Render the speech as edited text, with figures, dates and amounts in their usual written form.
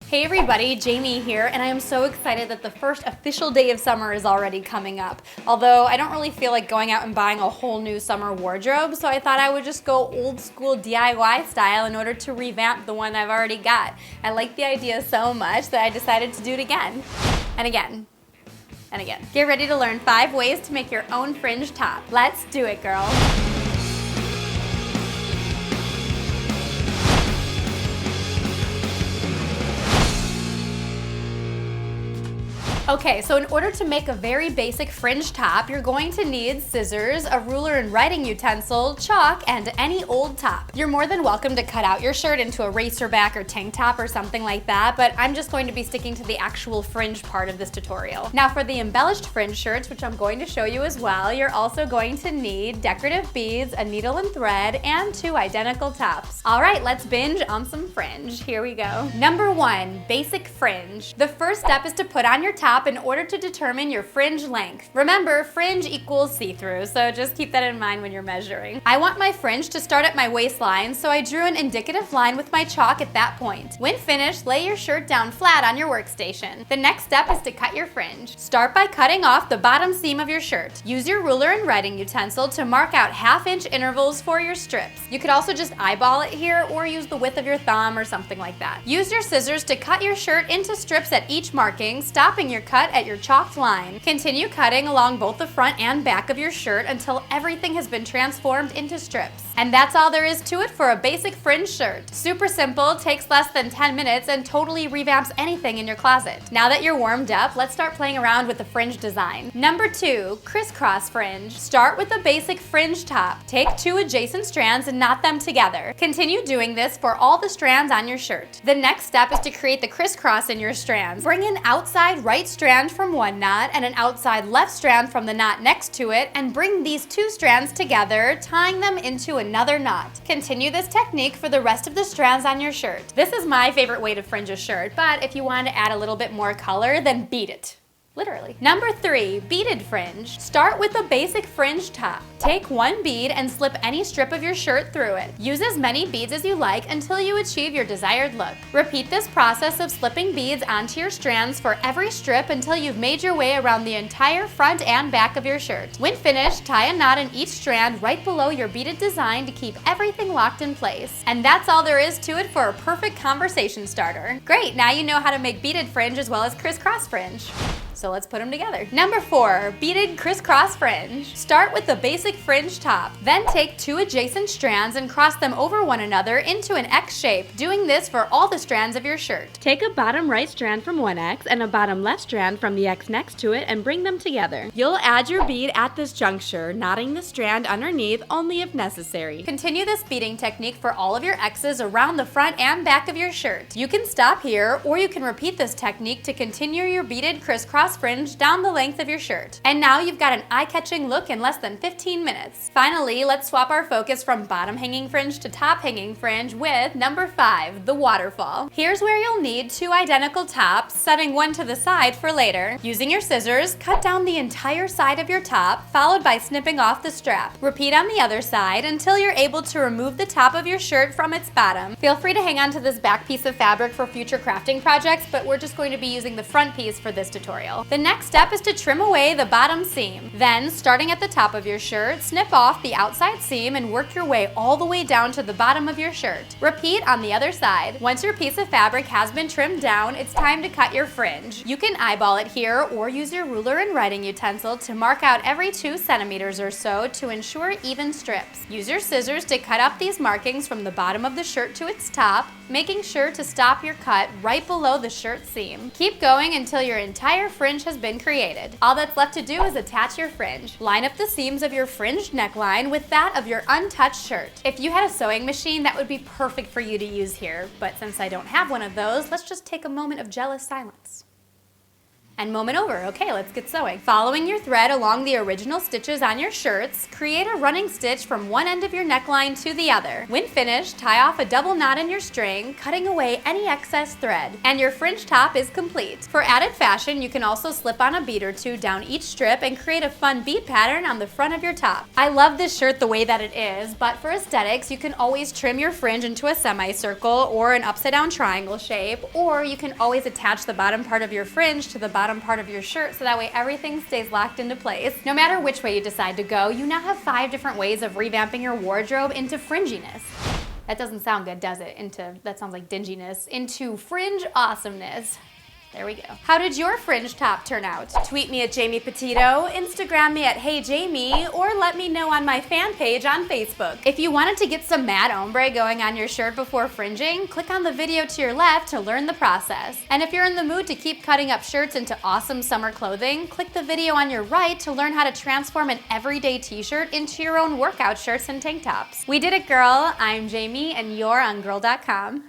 Hey everybody, Jamie here, and I am so excited that the first official day of summer is already coming up. Although I don't really feel like going out and buying a whole new summer wardrobe, so I thought I would just go old school DIY style in order to revamp the one I've already got. I like the idea so much that I decided to do it again, and again, and again. Get ready to learn 5 ways to make your own fringe top. Let's do it, girl. Okay, so in order to make a very basic fringe top, you're going to need scissors, a ruler and writing utensil, chalk, and any old top. You're more than welcome to cut out your shirt into a racer back or tank top or something like that, but I'm just going to be sticking to the actual fringe part of this tutorial. Now for the embellished fringe shirts, which I'm going to show you as well, you're also going to need decorative beads, a needle and thread, and 2 identical tops. All right, let's binge on some fringe. Here we go. Number 1, basic fringe. The first step is to put on your top in order to determine your fringe length. Remember, fringe equals see-through, so just keep that in mind when you're measuring. I want my fringe to start at my waistline, so I drew an indicative line with my chalk at that point. When finished, lay your shirt down flat on your workstation. The next step is to cut your fringe. Start by cutting off the bottom seam of your shirt. Use your ruler and writing utensil to mark out 1/2-inch intervals for your strips. You could also just eyeball it here or use the width of your thumb or something like that. Use your scissors to cut your shirt into strips at each marking, stopping your cut at your chalked line. Continue cutting along both the front and back of your shirt until everything has been transformed into strips. And that's all there is to it for a basic fringe shirt. Super simple, takes less than 10 minutes, and totally revamps anything in your closet. Now that you're warmed up, let's start playing around with the fringe design. Number 2, crisscross fringe. Start with a basic fringe top. Take 2 adjacent strands and knot them together. Continue doing this for all the strands on your shirt. The next step is to create the crisscross in your strands. Bring an outside right strand from one knot and an outside left strand from the knot next to it, and bring these 2 strands together, tying them into another knot. Continue this technique for the rest of the strands on your shirt. This is my favorite way to fringe a shirt, but if you want to add a little bit more color, then beat it. Literally. Number 3, beaded fringe. Start with a basic fringe top. Take 1 bead and slip any strip of your shirt through it. Use as many beads as you like until you achieve your desired look. Repeat this process of slipping beads onto your strands for every strip until you've made your way around the entire front and back of your shirt. When finished, tie a knot in each strand right below your beaded design to keep everything locked in place. And that's all there is to it for a perfect conversation starter. Great, now you know how to make beaded fringe as well as crisscross fringe. So let's put them together. Number 4, beaded crisscross fringe. Start with the basic fringe top. Then take 2 adjacent strands and cross them over one another into an X shape, doing this for all the strands of your shirt. Take a bottom right strand from one X and a bottom left strand from the X next to it and bring them together. You'll add your bead at this juncture, knotting the strand underneath only if necessary. Continue this beading technique for all of your X's around the front and back of your shirt. You can stop here, or you can repeat this technique to continue your beaded crisscross fringe down the length of your shirt. And now you've got an eye-catching look in less than 15 minutes. Finally, let's swap our focus from bottom hanging fringe to top hanging fringe with number 5, the waterfall. Here's where you'll need 2 identical tops, setting one to the side for later. Using your scissors, cut down the entire side of your top, followed by snipping off the strap. Repeat on the other side until you're able to remove the top of your shirt from its bottom. Feel free to hang on to this back piece of fabric for future crafting projects, but we're just going to be using the front piece for this tutorial. The next step is to trim away the bottom seam. Then, starting at the top of your shirt, snip off the outside seam and work your way all the way down to the bottom of your shirt. Repeat on the other side. Once your piece of fabric has been trimmed down, it's time to cut your fringe. You can eyeball it here or use your ruler and writing utensil to mark out every 2 centimeters or so to ensure even strips. Use your scissors to cut up these markings from the bottom of the shirt to its top, making sure to stop your cut right below the shirt seam. Keep going until your entire fringe has been created. All that's left to do is attach your fringe. Line up the seams of your fringed neckline with that of your untouched shirt. If you had a sewing machine, that would be perfect for you to use here, but since I don't have one of those, let's just take a moment of jealous silence. And moment over. Okay, let's get sewing. Following your thread along the original stitches on your shirts, create a running stitch from one end of your neckline to the other. When finished, tie off a double knot in your string, cutting away any excess thread. And your fringe top is complete. For added fashion, you can also slip on a bead or two down each strip and create a fun bead pattern on the front of your top. I love this shirt the way that it is, but for aesthetics, you can always trim your fringe into a semicircle or an upside down triangle shape, or you can always attach the bottom part of your fringe to the bottom part of your shirt so that way everything stays locked into place. No matter which way you decide to go, you now have 5 different ways of revamping your wardrobe into fringiness. That doesn't sound good, does it? That sounds like dinginess. Into fringe awesomeness. There we go. How did your fringe top turn out? Tweet me at Jamie Petito, Instagram me at Hey Jamie, or let me know on my fan page on Facebook. If you wanted to get some matte ombre going on your shirt before fringing, click on the video to your left to learn the process. And if you're in the mood to keep cutting up shirts into awesome summer clothing, click the video on your right to learn how to transform an everyday t-shirt into your own workout shirts and tank tops. We did it, girl. I'm Jamie, and you're on Gurl.com.